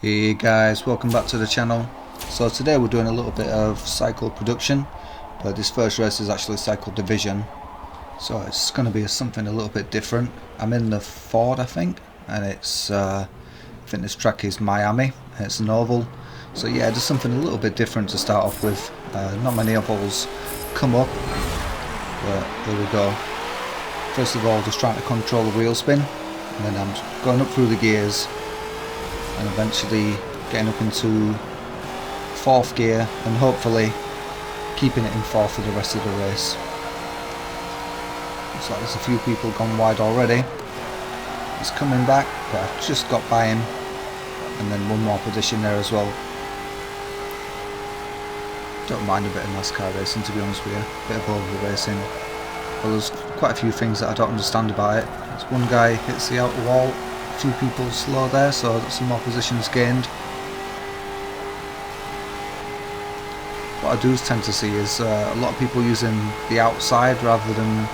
Hey guys, welcome back to the channel. So today we're doing a little bit of cycle production, but this first race is actually cycle division, so it's going to be something a little bit different. I'm in the Ford, I think, and it's I think this track is Miami, and it's an oval, so yeah, just something a little bit different to start off with. Not many ovals come up, but here we go. First of all, just trying to control the wheel spin, and then I'm going up through the gears and eventually getting up into fourth gear and hopefully keeping it in fourth for the rest of the race. Looks like there's a few people gone wide already. He's coming back, but I've just got by him, and then one more position there as well. Don't mind a bit of NASCAR racing, to be honest with you, a bit of oval racing. But there's quite a few things that I don't understand about it. There's one guy hits the outer wall, a few people slow there, so some more positions gained. What I do tend to see is a lot of people using the outside rather than,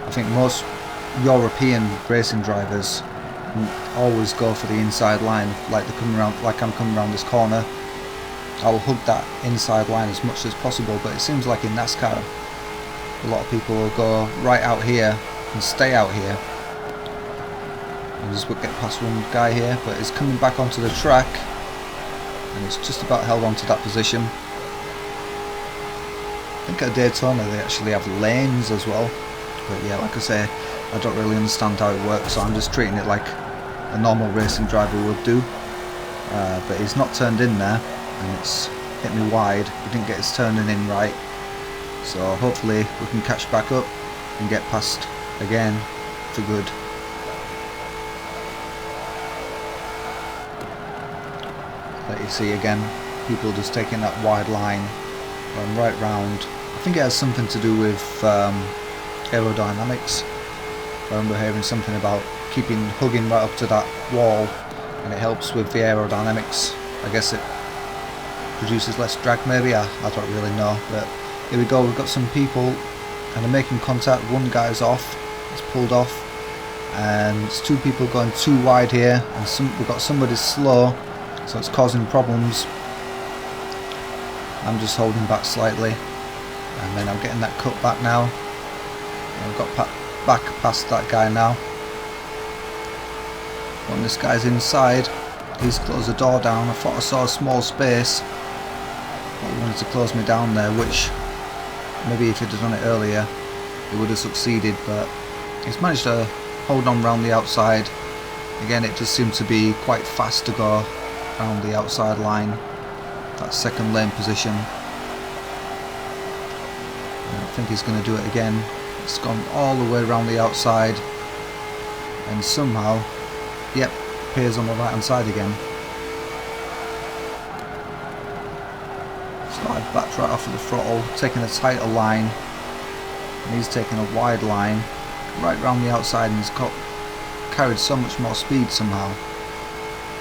I think most European racing drivers always go for the inside line, like they're coming around, like I'm coming around this corner. I'll hug that inside line as much as possible, but it seems like in NASCAR a lot of people will go right out here and stay out here. And just get past one guy here, but he's coming back onto the track and he's just about held onto that position. I think at Daytona they actually have lanes as well, but yeah, like I say, I don't really understand how it works, so I'm just treating it like a normal racing driver would do. But he's not turned in there, and it's hit me wide. He didn't get his turning in right, so hopefully we can catch back up and get past again for good. Let you see again, people just taking that wide line, going right round. I think it has something to do with aerodynamics. I remember hearing something about hugging right up to that wall, and it helps with the aerodynamics. I guess it produces less drag maybe, I don't really know. But here we go, we've got some people and they're making contact. One guy's off, he's pulled off, and it's two people going too wide here, and we've got somebody slow, so it's causing problems. I'm just holding back slightly, and then I'm getting that cut back now. I've got back past that guy now. When this guy's inside, he's closed the door down. I thought I saw a small space, but he wanted to close me down there, which maybe if he'd have done it earlier he would have succeeded, but he's managed to hold on round the outside. Again, it just seemed to be quite fast to go around the outside line, that second lane position. And I think he's going to do it again. It's gone all the way around the outside, and somehow, yep, appears on the right hand side again. So I backed right off of the throttle, taking a tighter line, and he's taking a wide line right round the outside, and he's carried so much more speed somehow.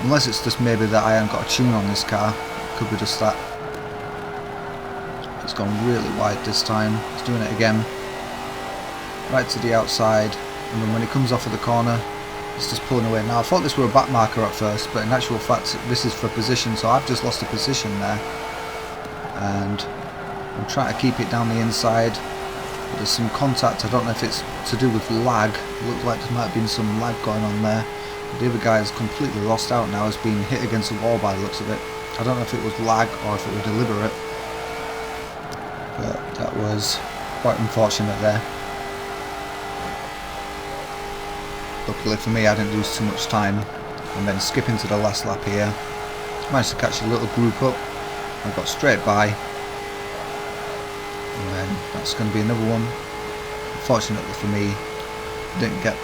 Unless it's just maybe that I haven't got a tune on this car, it could be just that. It's gone really wide this time. He's doing it again, right to the outside, and then when he comes off of the corner, he's just pulling away. Now I thought this were a back marker at first, but in actual fact this is for position, so I've just lost a position there, and I'm trying to keep it down the inside. But there's some contact. I don't know if it's to do with lag. It looks like there might have been some lag going on there. The other guy is completely lost out now, has been hit against the wall by the looks of it. I don't know if it was lag or if it was deliberate, but that was quite unfortunate there. Luckily for me I didn't lose too much time, and then skipping to the last lap here, managed to catch a little group up. I got straight by, and then that's going to be another one. Unfortunately for me, I didn't get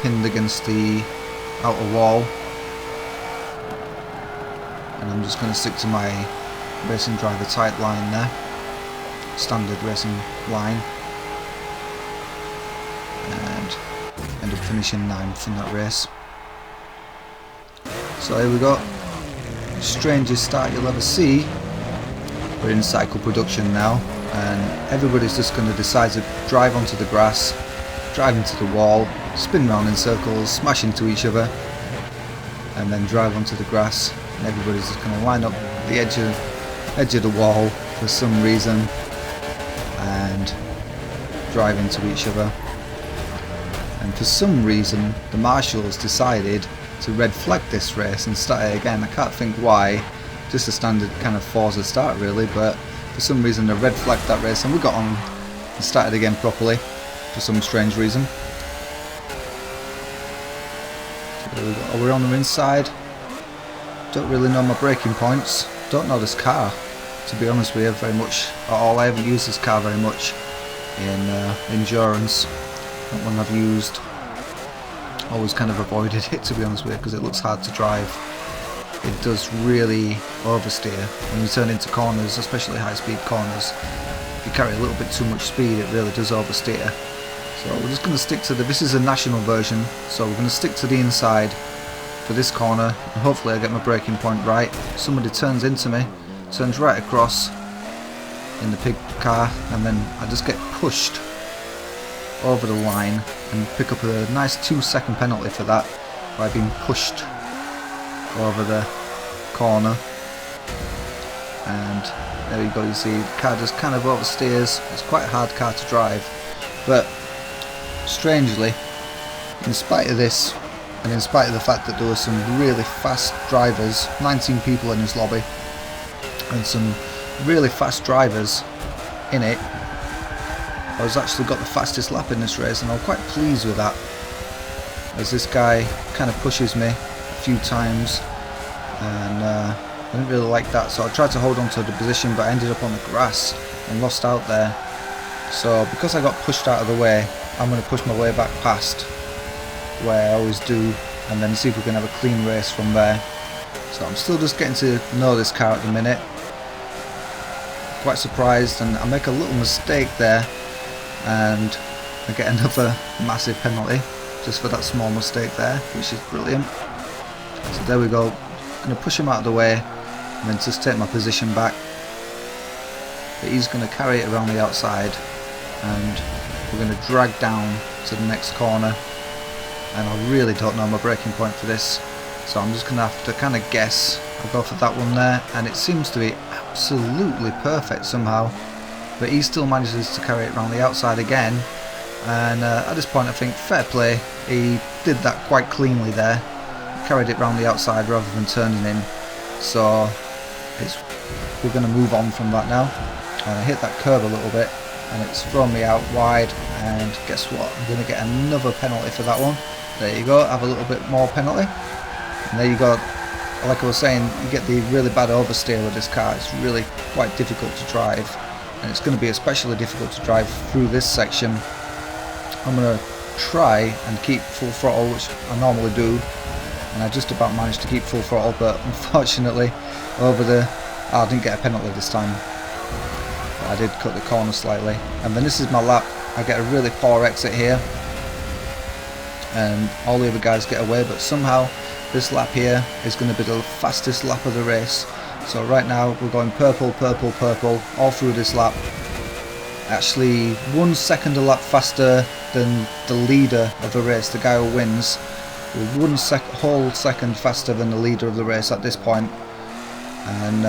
pinned against the outer wall, and I'm just going to stick to my racing driver tight line there, standard racing line, and end up finishing 9th in that race. So here we go, strangest start you'll ever see. We're in cycle production now, and everybody's just going to decide to drive onto the grass, drive into the wall, spin round in circles, smash into each other, and then drive onto the grass and everybody's just going to line up at the edge of the wall for some reason and drive into each other. And for some reason the marshals decided to red flag this race and start it again. I can't think why, just a standard kind of Forza start really, but for some reason they red flagged that race and we got on and started again properly for some strange reason. So we're on the inside. Don't really know my braking points, don't know this car to be honest with you very much at all. I haven't used this car very much in endurance. Not one I've used. Always kind of avoided it to be honest with you because it looks hard to drive. It does really oversteer when you turn into corners, especially high speed corners. If you carry a little bit too much speed it really does oversteer. So we're just going to stick to this is a national version, so we're going to stick to the inside for this corner and hopefully I get my braking point right. Somebody turns into me, turns right across in the pig car, and then I just get pushed over the line and pick up a nice 2-second penalty for that by being pushed over the corner. And there you go, you see the car just kind of oversteers. It's quite a hard car to drive, but strangely, in spite of this and in spite of the fact that there were some really fast drivers, 19 people in this lobby and some really fast drivers in it, I was actually got the fastest lap in this race and I'm quite pleased with that, as this guy kind of pushes me a few times and I didn't really like that, so I tried to hold on to the position but I ended up on the grass and lost out there. So because I got pushed out of the way, I'm going to push my way back past where I always do and then see if we can have a clean race from there. So I'm still just getting to know this car at the minute. Quite surprised, and I make a little mistake there and I get another massive penalty just for that small mistake there, which is brilliant. So there we go, I'm going to push him out of the way and then just take my position back, but he's going to carry it around the outside and we're going to drag down to the next corner, and I really don't know my braking point for this, so I'm just going to have to kind of guess. I'll go for that one there and it seems to be absolutely perfect somehow, but he still manages to carry it around the outside again, and at this point I think fair play, he did that quite cleanly there, carried it around the outside rather than turning in. So we're going to move on from that now, and I hit that curb a little bit and it's thrown me out wide, and guess what, I'm going to get another penalty for that one. There you go, have a little bit more penalty, and there you go. Like I was saying, you get the really bad oversteer with this car. It's really quite difficult to drive, and it's going to be especially difficult to drive through this section. I'm going to try and keep full throttle, which I normally do, and I just about managed to keep full throttle, but unfortunately I didn't get a penalty this time. But I did cut the corner slightly, and then this is my lap. I get a really poor exit here and all the other guys get away, but somehow this lap here is going to be the fastest lap of the race. So right now we're going purple, purple, purple all through this lap. Actually 1 second a lap faster than the leader of the race, the guy who wins. We're 1 whole second faster than the leader of the race at this point. And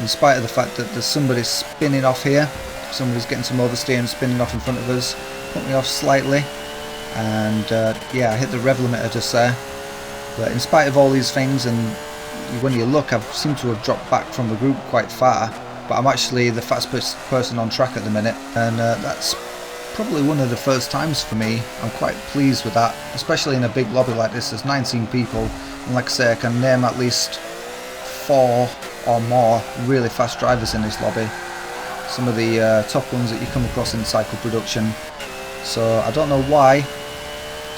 in spite of the fact that there's somebody spinning off here, somebody's getting some oversteer and spinning off in front of us, put me off slightly, and yeah, I hit the rev limiter just there. But in spite of all these things, and when you look, I seem to have dropped back from the group quite far, but I'm actually the fastest person on track at the minute, and that's probably one of the first times for me. I'm quite pleased with that, especially in a big lobby like this. There's 19 people, and like I say, I can name at least 4 or more really fast drivers in this lobby. Some of the top ones that you come across in cycle production. So I don't know why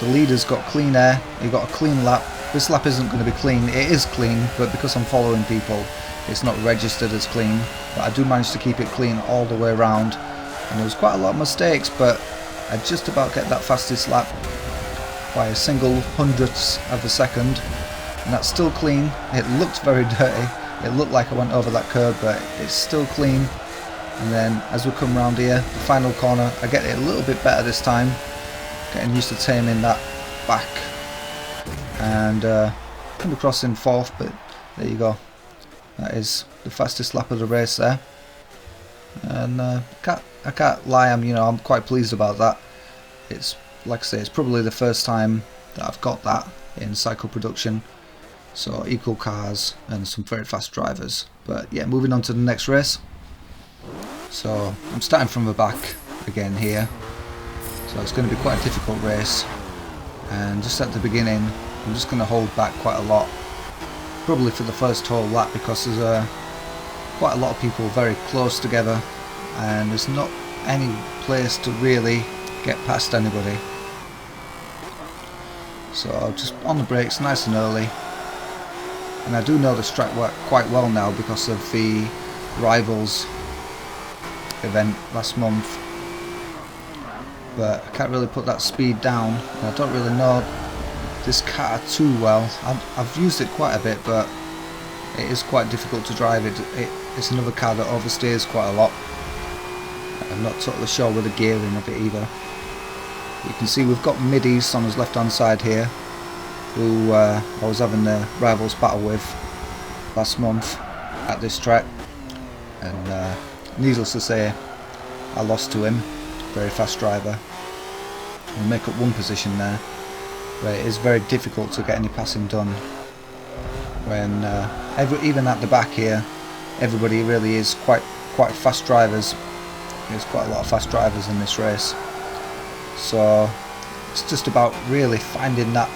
the leader's got clean air, he got a clean lap. This lap isn't going to be clean. It is clean, but because I'm following people, it's not registered as clean. But I do manage to keep it clean all the way around, and there was quite a lot of mistakes, but I just about get that fastest lap by a single hundredths of a second, and that's still clean. It looked very dirty, it looked like I went over that curb, but it's still clean. And then as we come around here, the final corner, I get it a little bit better this time, getting used to taming that back, and come across in 4th, but there you go. That is the fastest lap of the race there, and I can't lie. I'm quite pleased about that. It's, like I say, it's probably the first time that I've got that in cycle production. So equal cars and some very fast drivers. But yeah, moving on to the next race. So I'm starting from the back again here. So it's going to be quite a difficult race. And just at the beginning, I'm just going to hold back quite a lot. Probably for the first whole lap, because there's quite a lot of people very close together. And there's not any place to really get past anybody. So just on the brakes nice and early. And I do know this track quite well now because of the Rivals event last month, but I can't really put that speed down, and I don't really know this car too well. I've used it quite a bit, but it is quite difficult to drive. It's another car that oversteers quite a lot. I'm not totally sure with the gearing of it either. You can see we've got Middies on his left hand side here, who I was having the Rivals battle with last month at this track, and needless to say, I lost to him. Very fast driver. We'll make up one position there, where it is very difficult to get any passing done. When even at the back here, everybody really is quite fast drivers. There's quite a lot of fast drivers in this race. So it's just about really finding that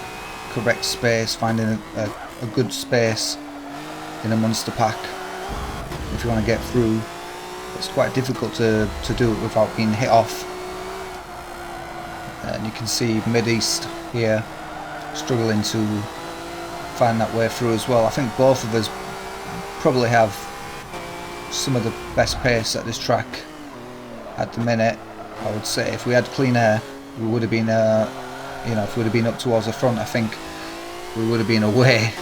correct space, finding a good space in a monster pack if you want to get through. It's quite difficult to do it without being hit off. And you can see Mid-East here struggling to find that way through as well. I think both of us probably have some of the best pace at this track at the minute. I would say if we had clean air, we would have been if we'd have been up towards the front, I think we would have been away.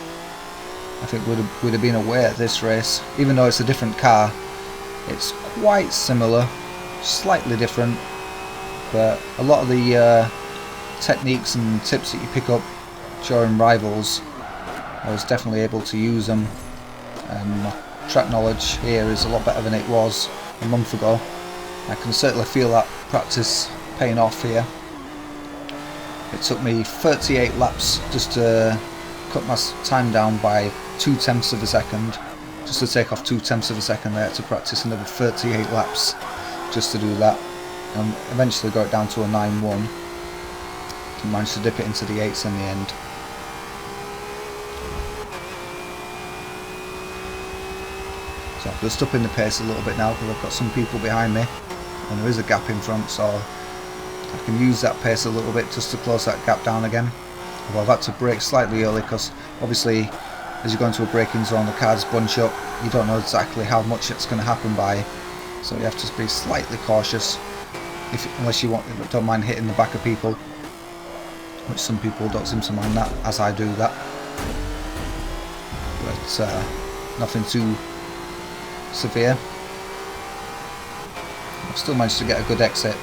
I think we'd have been away at this race. Even though it's a different car, it's quite similar, slightly different, but a lot of the techniques and tips that you pick up during Rivals, I was definitely able to use them, and my track knowledge here is a lot better than it was a month ago. I can certainly feel that practice paying off here. It took me 38 laps just to cut my time down by 0.2 of a second. Just to take off 0.2 of a second, I had to practice another 38 laps just to do that, and eventually got it down to a 9.1. And managed to dip it into the 8s in the end. So I'm just upping the pace a little bit now because I've got some people behind me and there is a gap in front, so I can use that pace a little bit just to close that gap down again. Although I've had to brake slightly early because obviously as you go into a braking zone the cars bunch up, you don't know exactly how much it's going to happen by, so you have to be slightly cautious unless you don't mind hitting the back of people, which some people don't seem to mind that, as I do that. But nothing too severe. I've still managed to get a good exit.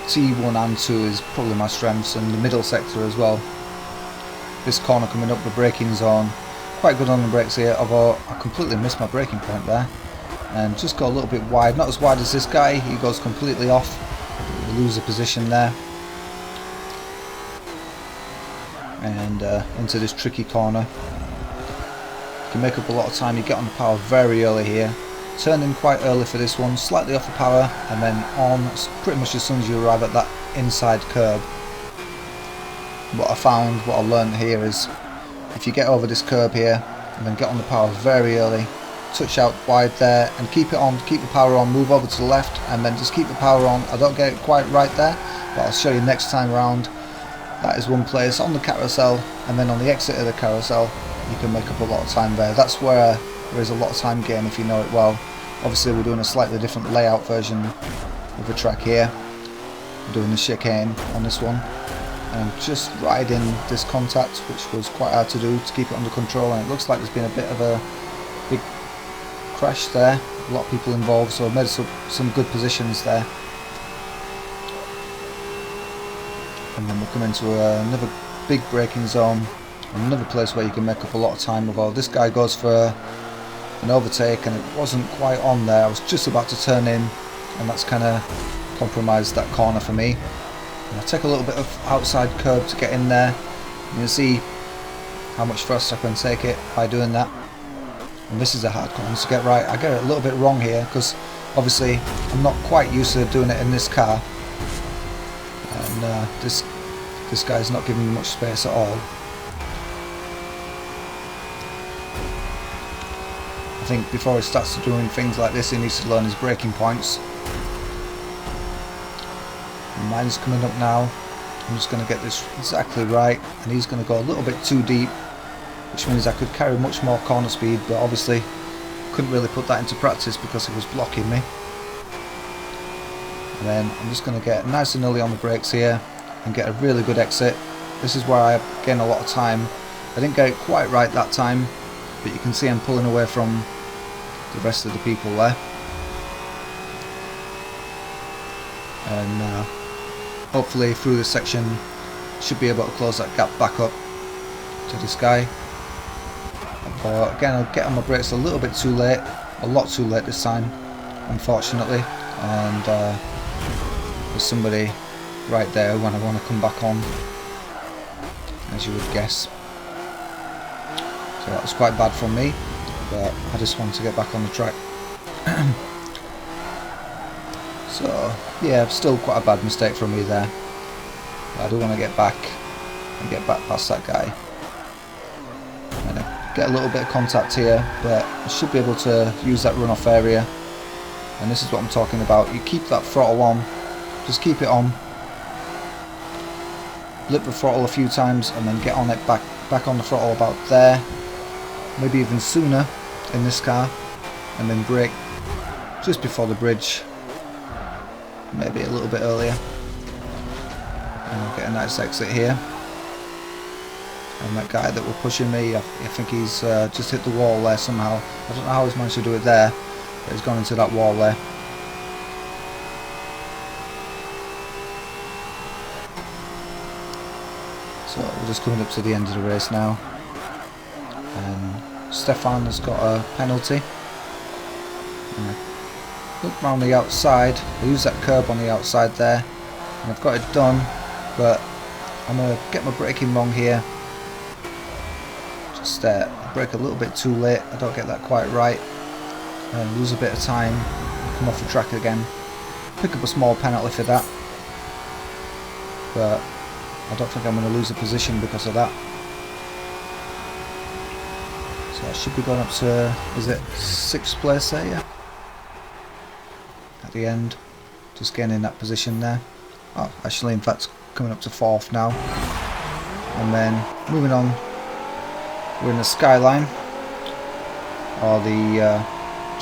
T1 and 2 is probably my strengths, and the middle sector as well. This corner coming up the braking zone, quite good on the brakes here, although I completely missed my braking point there and just got a little bit wide, not as wide as this guy. He goes completely off, we lose a position there, and into this tricky corner. You can make up a lot of time. You get on the power very early here, turn in quite early for this one, slightly off the power, and then on pretty much as soon as you arrive at that inside curb. What I learned here is if you get over this curb here and then get on the power very early, touch out wide there and keep it on, keep the power on, move over to the left and then just keep the power on. I don't get it quite right there, but I'll show you next time round. That is one place on the carousel, and then on the exit of the carousel you can make up a lot of time there. That's where there is a lot of time gain if you know it well. Obviously we're doing a slightly different layout version of the track here. We're doing the chicane on this one and just riding this contact, which was quite hard to do to keep it under control, and it looks like there's been a bit of a big crash there, a lot of people involved, so I've made some good positions there. And then we'll come into another big braking zone Another place where you can make up a lot of time. Although this guy goes for an overtake and it wasn't quite on there. I was just about to turn in, and that's kind of compromised that corner for me. And I take a little bit of outside curb to get in there. You'll see how much thrust I can take it by doing that. And this is a hard corner to get right. I get it a little bit wrong here because obviously I'm not quite used to doing it in this car, and this guy's not giving me much space at all. I think before he starts doing things like this, he needs to learn his braking points. And mine's coming up now. I'm just going to get this exactly right, and he's going to go a little bit too deep, which means I could carry much more corner speed, but obviously couldn't really put that into practice because he was blocking me. And then I'm just going to get nice and early on the brakes here and get a really good exit. This is where I gain a lot of time. I didn't get it quite right that time, but you can see I'm pulling away from the rest of the people there. And hopefully through this section should be able to close that gap back up to this guy. But again, I'll get on my brakes a little bit too late, a lot too late this time, unfortunately, and there's somebody right there when I want to come back on, as you would guess. So that was quite bad from me, but I just wanted to get back on the track. So yeah, still quite a bad mistake from me there. But I do want to get back and get back past that guy. And get a little bit of contact here, but I should be able to use that runoff area. And this is what I'm talking about. You keep that throttle on, just keep it on. Lip the throttle a few times and then get on it back on the throttle about there. Maybe even sooner in this car, and then brake just before the bridge. Maybe a little bit earlier. And I'll get a nice exit here. And that guy that was pushing me, I think he's just hit the wall there somehow. I don't know how he's managed to do it there, but he's gone into that wall there. So we're just coming up to the end of the race now. And Stefan has got a penalty. And look round the outside. I use that curb on the outside there, and I've got it done, but I'm going to get my braking wrong here. Just brake a little bit too late. I don't get that quite right, and lose a bit of time. Come off the track again. Pick up a small penalty for that, but I don't think I'm going to lose a position because of that. So I should be going up to, is it 6th place there? Yeah. At the end, just getting in that position there. Oh, actually, in fact, coming up to 4th now. And then moving on, we're in the Skyline, or the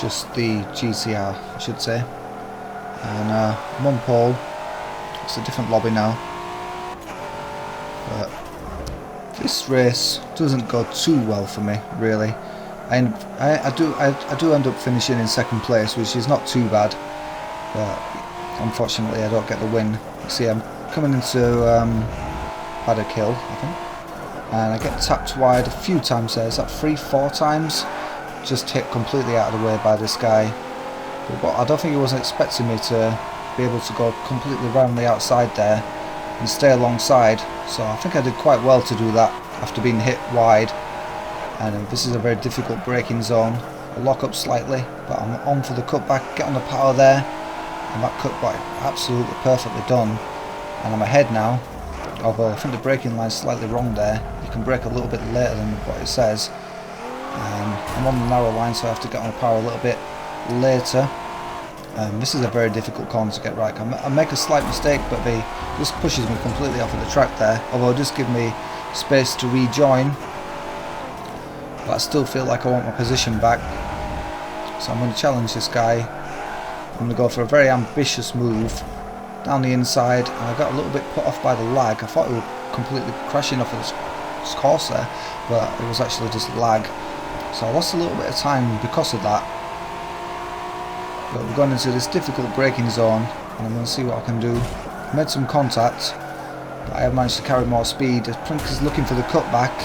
just the GTR, I should say. And I'm on pole. It's a different lobby now. But this race doesn't go too well for me, really. And I do end up finishing in 2nd place, which is not too bad. But unfortunately I don't get the win. You see, I'm coming into paddock hill, I think, and I get tapped wide a few times there. Is that 3-4 times? Just hit completely out of the way by this guy. But I don't think he wasn't expecting me to be able to go completely round the outside there and stay alongside. So I think I did quite well to do that after being hit wide. And this is a very difficult braking zone. I lock up slightly, but I'm on for the cutback, get on the power there. And that cutback absolutely perfectly done, and I'm ahead now, although I think the braking line's slightly wrong there. You can brake a little bit later than what it says, and I'm on the narrow line, so I have to get on the power a little bit later. This is a very difficult corner to get right. I make a slight mistake, but he just pushes me completely off of the track there, although it just gives me space to rejoin, but I still feel like I want my position back, so I'm going to challenge this guy. I'm going to go for a very ambitious move down the inside, and I got a little bit put off by the lag. I thought we were completely crashing off of this course there, but it was actually just lag. So I lost a little bit of time because of that. But we're going into this difficult braking zone, and I'm going to see what I can do. I made some contact, but I have managed to carry more speed. I think he's looking for the cutback,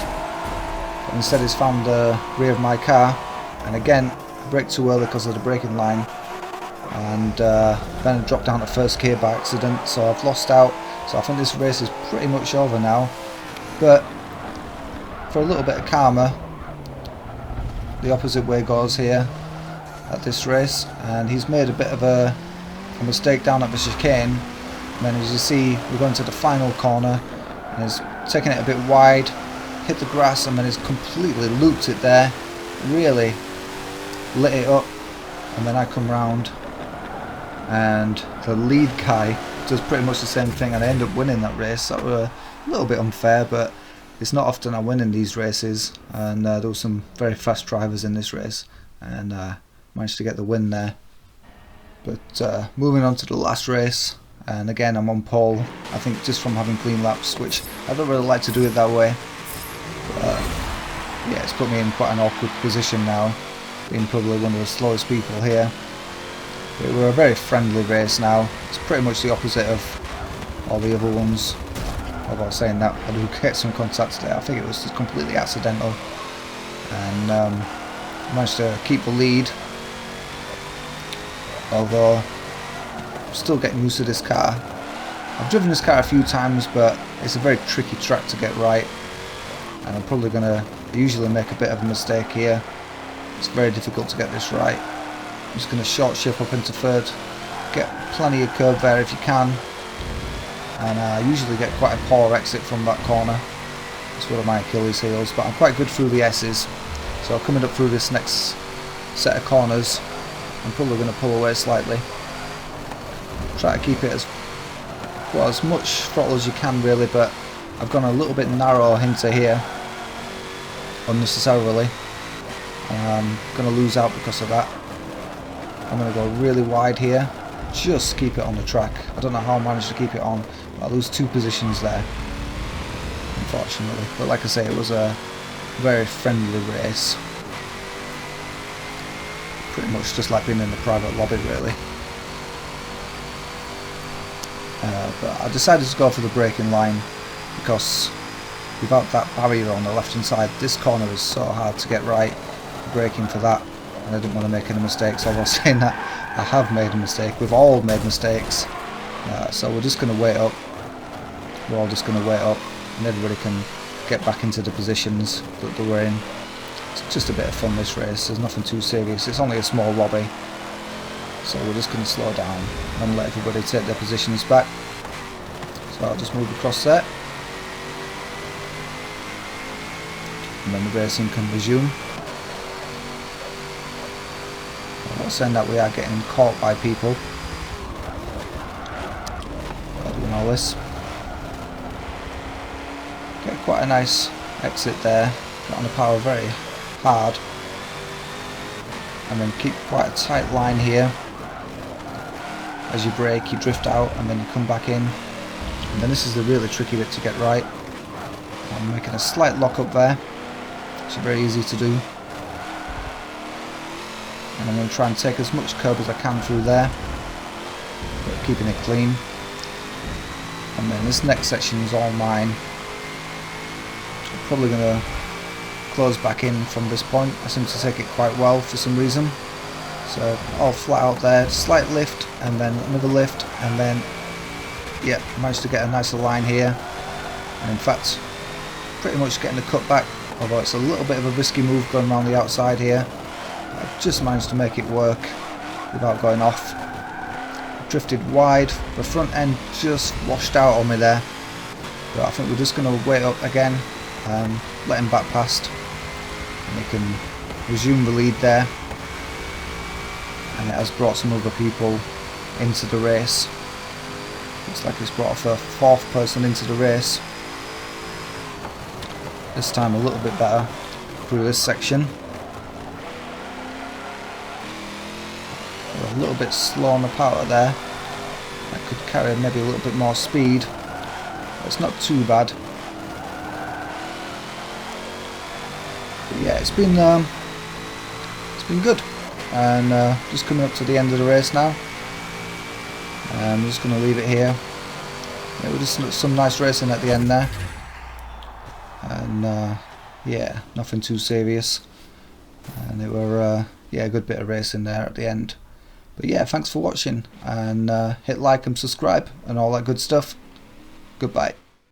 but instead he's found the rear of my car, and again I braked too early because of the braking line, and then I dropped down to first gear by accident, so I've lost out. So I think this race is pretty much over now, but for a little bit of karma, the opposite way goes here at this race, and he's made a bit of a mistake down at the chicane, and then as you see we're going to the final corner and he's taking it a bit wide, hit the grass, and then he's completely looped it there, really lit it up, and then I come round and the lead guy does pretty much the same thing, and I end up winning that race. That was a little bit unfair, but it's not often I win in these races, and there were some very fast drivers in this race, and managed to get the win there. But moving on to the last race, and again I'm on pole, I think just from having clean laps, which I don't really like to do it that way, but yeah, it's put me in quite an awkward position now, being probably one of the slowest people here. But we're a very friendly race now. It's pretty much the opposite of all the other ones. Although saying that, I do get some contact today. I think it was just completely accidental, and managed to keep the lead, although I'm still getting used to this car. I've driven this car a few times, but it's a very tricky track to get right, and I'm probably going to usually make a bit of a mistake here. It's very difficult to get this right. I'm just going to short shift up into third, get plenty of curb there if you can, and I usually get quite a poor exit from that corner. It's one of my Achilles heels, but I'm quite good through the S's, so coming up through this next set of corners I'm probably going to pull away slightly. Try to keep it as much throttle as you can really, but I've gone a little bit narrow into here unnecessarily, and I'm going to lose out because of that. I'm going to go really wide here, just keep it on the track. I don't know how I managed to keep it on, but I lose 2 positions there, unfortunately. But like I say, it was a very friendly race. Pretty much just like being in the private lobby really. But I decided to go for the braking line because without that barrier on the left hand side, this corner is so hard to get right, braking for that. And I didn't want to make any mistakes, although saying that I have made a mistake. We've all made mistakes, so we're just going to wait up. We're all just going to wait up, and everybody can get back into the positions that they were in. It's just a bit of fun, this race. There's nothing too serious. It's only a small lobby, so we're just going to slow down and let everybody take their positions back. So I'll just move across there, and then the racing can resume. I'm not saying that we are getting caught by people while doing all this. Get quite a nice exit there, get on the power very hard, and then keep quite a tight line here. As you brake, you drift out, and then you come back in, and then this is the really tricky bit to get right. I'm making a slight lock up there, which is very easy to do. And I'm going to try and take as much curb as I can through there, but keeping it clean. And then this next section is all mine. I'm probably going to close back in from this point. I seem to take it quite well for some reason. So all flat out there, slight lift, and then another lift, and then yeah, managed to get a nicer line here. And in fact, pretty much getting the cut back, although it's a little bit of a risky move going around the outside here. I've just managed to make it work without going off. Drifted wide, the front end just washed out on me there, but I think we're just going to wait up again and let him back past, and he can resume the lead there. And it has brought some other people into the race. Looks like it's brought a 4th person into the race. This time a little bit better through this section. We're a little bit slow on the power there. I could carry maybe a little bit more speed, but it's not too bad. But yeah, it's been good. And just coming up to the end of the race now. I'm just going to leave it here. It was just some nice racing at the end there, and yeah, nothing too serious, and it were yeah, a good bit of racing there at the end. But yeah, thanks for watching, and hit like and subscribe and all that good stuff. Goodbye.